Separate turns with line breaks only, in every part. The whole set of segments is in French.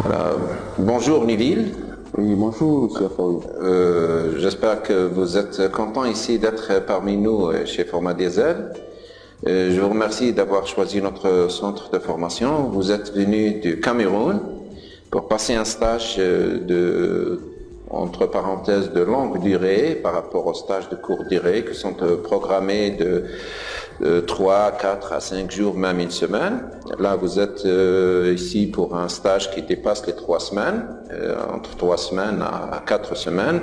Voilà. Bonjour Niville.
Oui, bonjour M. Afaoui.
J'espère que vous êtes content ici d'être parmi nous chez Format Diesel. Je vous remercie d'avoir choisi notre centre de formation. Vous êtes venu du Cameroun pour passer un stage entre parenthèses de longue durée par rapport aux stages de courte durée qui sont programmés de 3, 4 à 5 jours, même une semaine. Là, vous êtes ici pour un stage qui dépasse les 3 semaines, entre 3 semaines à 4 semaines,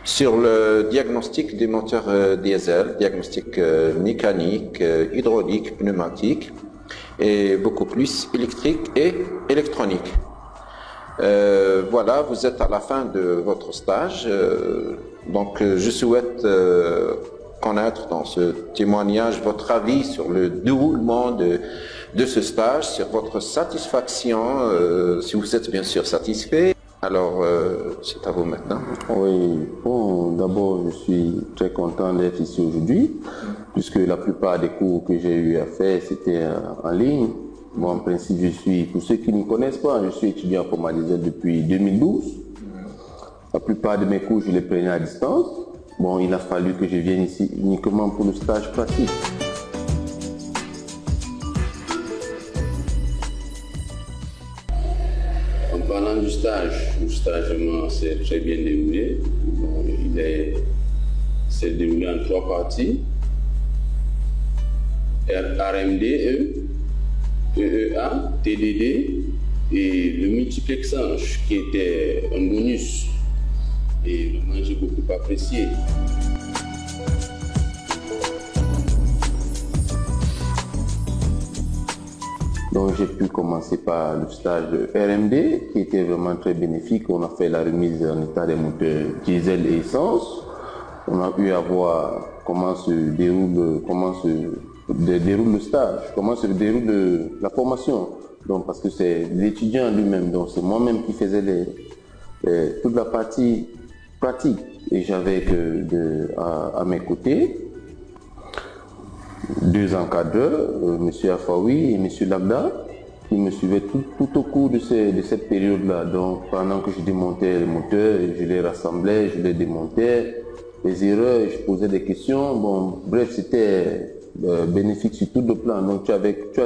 sur le diagnostic des moteurs diesel, diagnostic mécanique, hydraulique, pneumatique, et beaucoup plus électrique et électronique. Voilà, vous êtes à la fin de votre stage, donc je souhaite connaître dans ce témoignage votre avis sur le déroulement de ce stage, sur votre satisfaction, si vous êtes bien sûr satisfait. Alors, c'est à vous maintenant.
Oui, bon, d'abord, je suis très content d'être ici aujourd'hui, puisque la plupart des cours que j'ai eu à faire, c'était en ligne. Moi, en principe, pour ceux qui ne me connaissent pas, je suis étudiant en Format Diesel depuis 2012. La plupart de mes cours, je les prenais à distance. Bon, il a fallu que je vienne ici uniquement pour le stage pratique. En parlant du stage, le stage s'est très bien déroulé. Bon, s'est déroulé en 3 parties. RMD, EEA, TDD et le multiplexage qui était un bonus. Et vraiment, j'ai beaucoup apprécié. Donc j'ai pu commencer par le stage de RMD qui était vraiment très bénéfique. On a fait la remise en état des moteurs diesel et essence. On a eu à voir comment se déroule le stage, comment se déroule la formation. Donc parce que c'est l'étudiant lui-même, donc c'est moi-même qui faisais toute la partie pratique et j'avais à mes côtés 2 encadreurs, M. Afaoui et M. Labda, qui me suivaient tout au cours de cette période-là. Donc pendant que je démontais le moteur, je les rassemblais, je les démontais, les erreurs, je posais des questions. Bon, bref, c'était bénéfique sur tout le plan. Donc tu as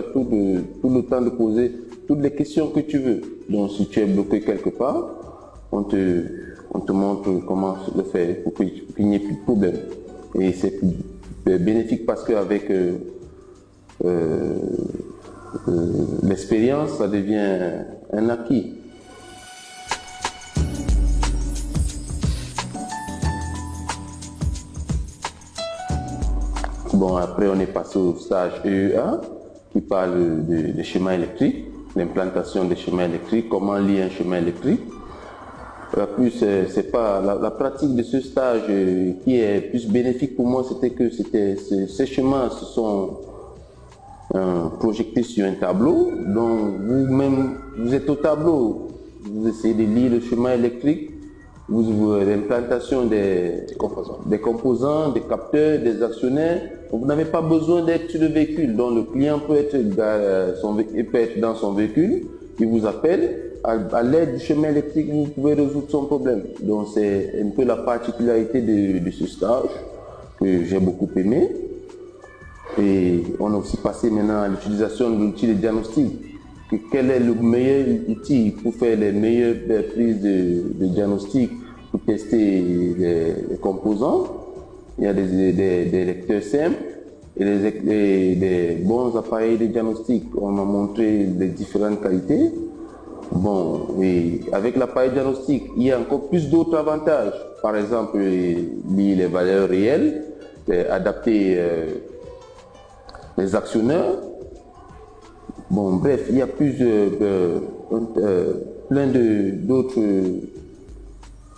tout le temps de poser toutes les questions que tu veux. Donc si tu es bloqué quelque part, on te montre comment le faire pour qu'il n'y ait plus de problème. Et c'est bénéfique parce qu'avec l'expérience, ça devient un acquis. Bon, après on est passé au stage EEA qui parle des schémas électriques, l'implantation des schémas électriques, comment lier un schéma électrique. C'est pas la pratique de ce stage qui est plus bénéfique pour moi, c'était que ces schémas se sont projetés sur un tableau, donc vous-même vous êtes au tableau, vous essayez de lire le schéma électrique, l'implantation des composants, des capteurs, des actionnaires. Vous n'avez pas besoin d'être sur le véhicule, donc le client peut être dans son véhicule, il vous appelle. À l'aide du schéma électrique, vous pouvez résoudre son problème. Donc c'est un peu la particularité de ce stage que j'ai beaucoup aimé. Et on a aussi passé maintenant à l'utilisation de l'outil de diagnostic. Quel est le meilleur outil pour faire les meilleures prises de diagnostic, pour tester les composants. Il y a des lecteurs simples et des bons appareils de diagnostic. On a montré les différentes qualités. Bon, et avec l'appareil diagnostic, il y a encore plus d'autres avantages. Par exemple, lire les valeurs réelles, adapter les actionneurs. Bon, bref, il y a plein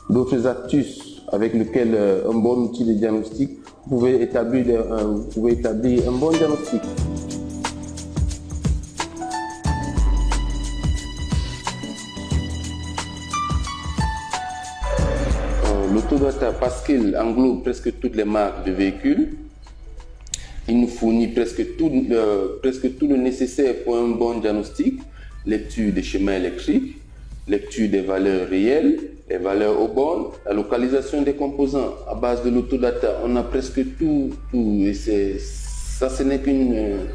d'autres astuces avec lesquelles un bon outil de diagnostic, vous pouvez établir un bon diagnostic. L'autodata, parce qu'il englobe presque toutes les marques de véhicules, il nous fournit presque tout le nécessaire pour un bon diagnostic, lecture des schémas électriques, lecture des valeurs réelles, les valeurs aux bornes, la localisation des composants à base de l'autodata. On a presque tout et ça, ce n'est qu'une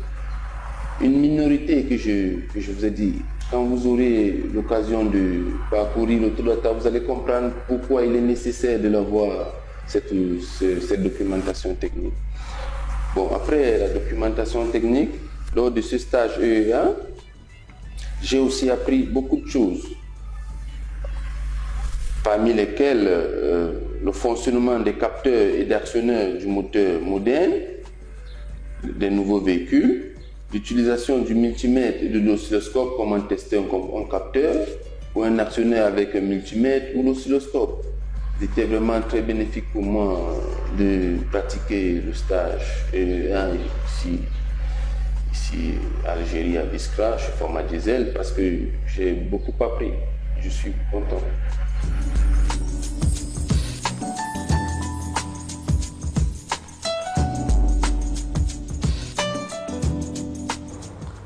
minorité que je vous ai dit. Quand vous aurez l'occasion de parcourir l'autodata, vous allez comprendre pourquoi il est nécessaire de l'avoir, cette documentation technique. Bon, après la documentation technique, lors de ce stage EEA, j'ai aussi appris beaucoup de choses, parmi lesquelles le fonctionnement des capteurs et d'actionneurs du moteur moderne, des nouveaux véhicules, l'utilisation du multimètre et de l'oscilloscope, comment tester un capteur ou un actionneur avec un multimètre ou l'oscilloscope. C'était vraiment très bénéfique pour moi de pratiquer le stage ici à Algérie, à Biskra, je suis format diesel parce que j'ai beaucoup appris. Je suis content.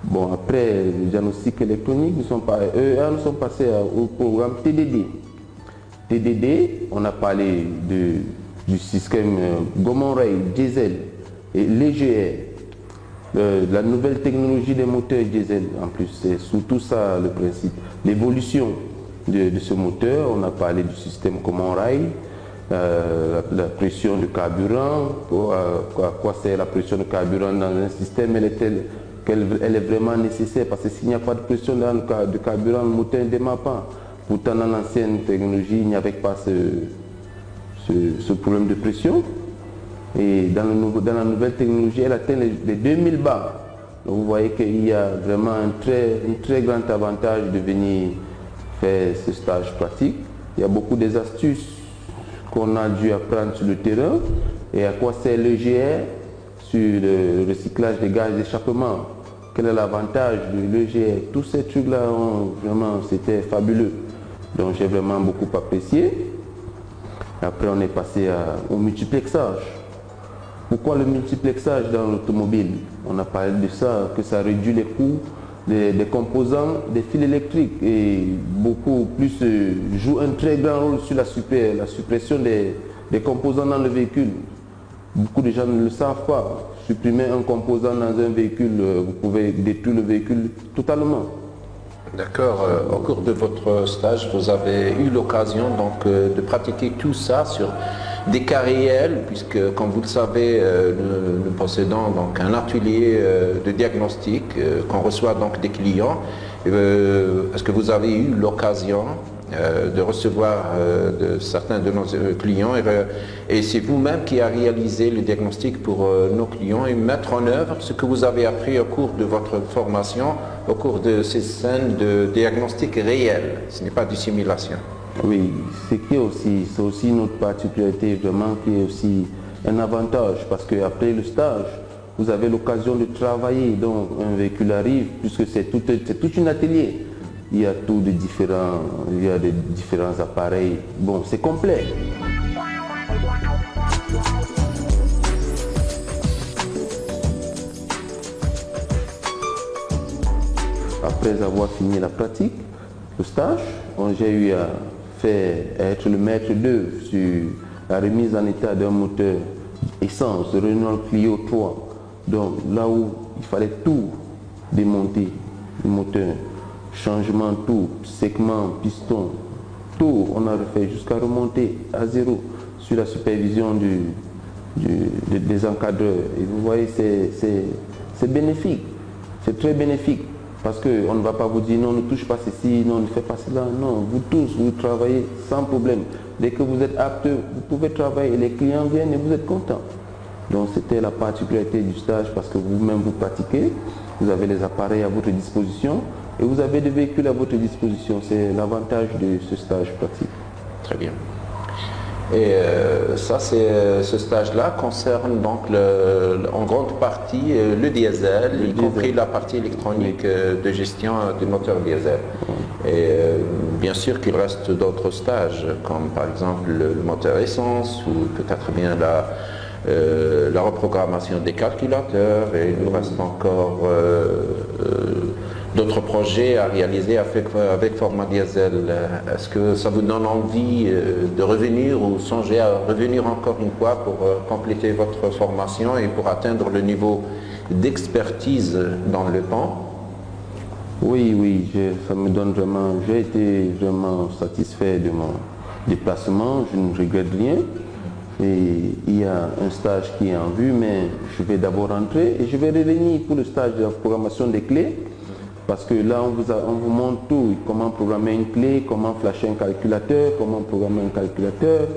Bon, après le diagnostic électronique, nous sommes passés au programme TDD. TDD, on a parlé du système Gaumont-Reille, diesel et l'EGR, la nouvelle technologie des moteurs diesel en plus, c'est surtout ça le principe. L'évolution de ce moteur, on a parlé du système Gaumont-Reille, la pression de carburant, à quoi sert la pression de carburant dans un système, elle est vraiment nécessaire parce que s'il n'y a pas de pression dans le carburant, le moteur ne démarre pas. Pourtant, dans l'ancienne technologie, il n'y avait pas ce problème de pression. Et dans la nouvelle technologie, elle atteint les 2000 bars. Donc vous voyez qu'il y a vraiment un très grand avantage de venir faire ce stage pratique. Il y a beaucoup des astuces qu'on a dû apprendre sur le terrain. Et à quoi sert l'EGR sur le recyclage des gaz d'échappement. Quel est l'avantage de l'EGR? Tous ces trucs-là, vraiment, c'était fabuleux. Donc j'ai vraiment beaucoup apprécié. Après, on est passé au multiplexage. Pourquoi le multiplexage dans l'automobile? On a parlé de ça, que ça réduit les coûts des composants, des fils électriques et beaucoup plus joue un très grand rôle sur la suppression des composants dans le véhicule. Beaucoup de gens ne le savent pas. Supprimer un composant dans un véhicule, vous pouvez détruire le véhicule totalement.
D'accord. Au cours de votre stage, vous avez eu l'occasion donc de pratiquer tout ça sur des cas réels, puisque comme vous le savez, nous possédons donc un atelier de diagnostic qu'on reçoit donc des clients. Est-ce que vous avez eu l'occasion de recevoir certains de nos clients et c'est vous-même qui a réalisé le diagnostic pour nos clients et mettre en œuvre ce que vous avez appris au cours de votre formation, au cours de ces scènes de diagnostic réel, ce n'est pas de simulation.
Oui, c'est aussi notre particularité vraiment qui est aussi un avantage parce qu'après le stage, vous avez l'occasion de travailler, donc un véhicule arrive puisque c'est tout un atelier. Il y a des différents appareils. Bon, c'est complet. Après avoir fini la pratique, le stage, j'ai eu à être le maître d'œuvre sur la remise en état d'un moteur essence, Renault Clio 3. Donc là où il fallait tout démonter, le moteur. Changement, tout, segment, piston, tout, on a refait jusqu'à remonter à zéro sur la supervision des encadreurs. Et vous voyez, c'est bénéfique, c'est très bénéfique parce qu'on ne va pas vous dire non, ne touche pas ceci, non, ne fais pas cela. Non, vous tous, vous travaillez sans problème. Dès que vous êtes apte, vous pouvez travailler et les clients viennent et vous êtes contents. Donc c'était la particularité du stage parce que vous-même vous pratiquez, vous avez les appareils à votre disposition. Et vous avez des véhicules à votre disposition, c'est l'avantage de ce stage pratique.
Très bien. Et ce stage-là concerne donc en grande partie le diesel, y compris la partie électronique de gestion du moteur diesel. Et bien sûr qu'il reste d'autres stages, comme par exemple le moteur essence ou peut-être bien la reprogrammation des calculateurs. Et il nous reste encore d'autres projets à réaliser avec Format Diesel. Est-ce que ça vous donne envie de revenir ou songer à revenir encore une fois pour compléter votre formation et pour atteindre le niveau d'expertise dans le temps?
Oui, ça me donne vraiment, j'ai été vraiment satisfait de mon déplacement, je ne regrette rien. Et il y a un stage qui est en vue, mais je vais d'abord rentrer et je vais revenir pour le stage de la programmation des clés. Parce que là, on vous montre tout, comment programmer une clé, comment flasher un calculateur, comment programmer un calculateur.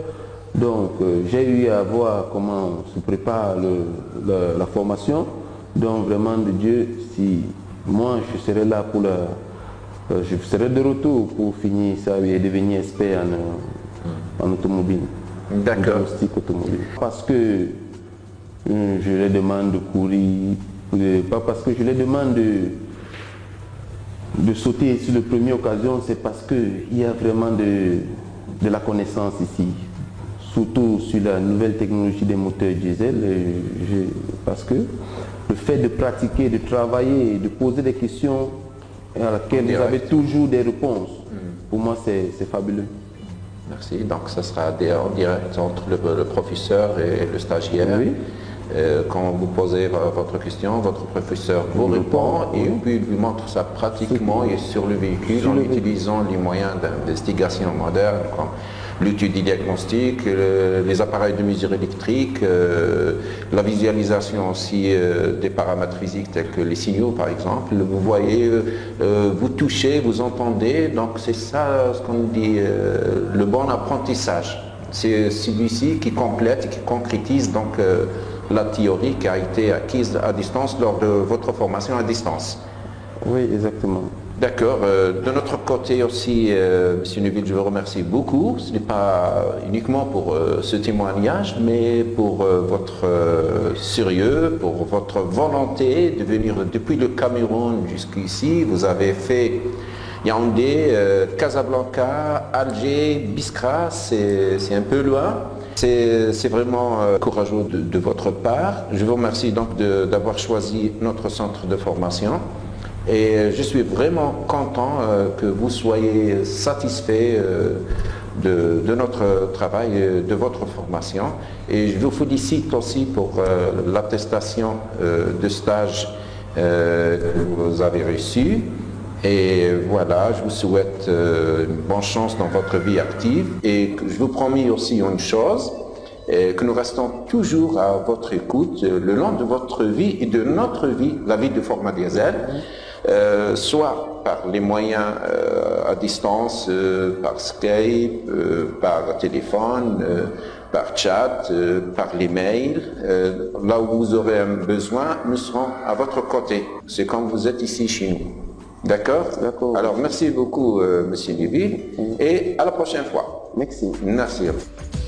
Donc, j'ai eu à voir comment se prépare la formation. Donc, vraiment, de Dieu, si moi, je serai là pour je serai de retour pour finir ça et devenir expert en automobile.
D'accord.
Diagnostic automobile. Parce que je les demande de courir, pas parce que je les demande de sauter sur la première occasion, c'est parce qu'il y a vraiment de la connaissance ici, surtout sur la nouvelle technologie des moteurs diesel, parce que le fait de pratiquer, de travailler, de poser des questions à laquelle vous avez toujours des réponses, pour moi c'est fabuleux.
Merci. Donc, ça sera en direct entre le professeur et le stagiaire. Oui. Quand vous posez votre question, votre professeur vous répond et puis il vous montre ça pratiquement et sur le véhicule en utilisant les moyens d'investigation modernes comme l'étude diagnostique, les appareils de mesure électrique, la visualisation aussi des paramètres physiques tels que les signaux par exemple. Vous voyez, vous touchez, vous entendez, donc c'est ça ce qu'on dit le bon apprentissage. C'est celui-ci qui complète et qui concrétise donc la théorie qui a été acquise à distance lors de votre formation à distance.
Oui, exactement.
D'accord. De notre côté aussi, M. Neuville, je vous remercie beaucoup. Ce n'est pas uniquement pour ce témoignage, mais pour votre sérieux, pour votre volonté de venir depuis le Cameroun jusqu'ici. Vous avez fait Yaoundé, Casablanca, Alger, Biskra, c'est un peu loin. C'est vraiment courageux de votre part. Je vous remercie donc d'avoir choisi notre centre de formation. Et je suis vraiment content que vous soyez satisfait de notre travail, de votre formation. Et je vous félicite aussi pour l'attestation de stage que vous avez reçue. Et voilà, je vous souhaite une bonne chance dans votre vie active. Et je vous promets aussi une chose, que nous restons toujours à votre écoute le long de votre vie et de notre vie, la vie de Format Diesel. Soit par les moyens à distance, par Skype, par téléphone, par chat, par les mails. Là où vous aurez un besoin, nous serons à votre côté. C'est comme vous êtes ici chez nous. D'accord?
D'accord.
Alors, merci beaucoup, M. Neuville, et à la prochaine fois.
Merci.
Merci à vous.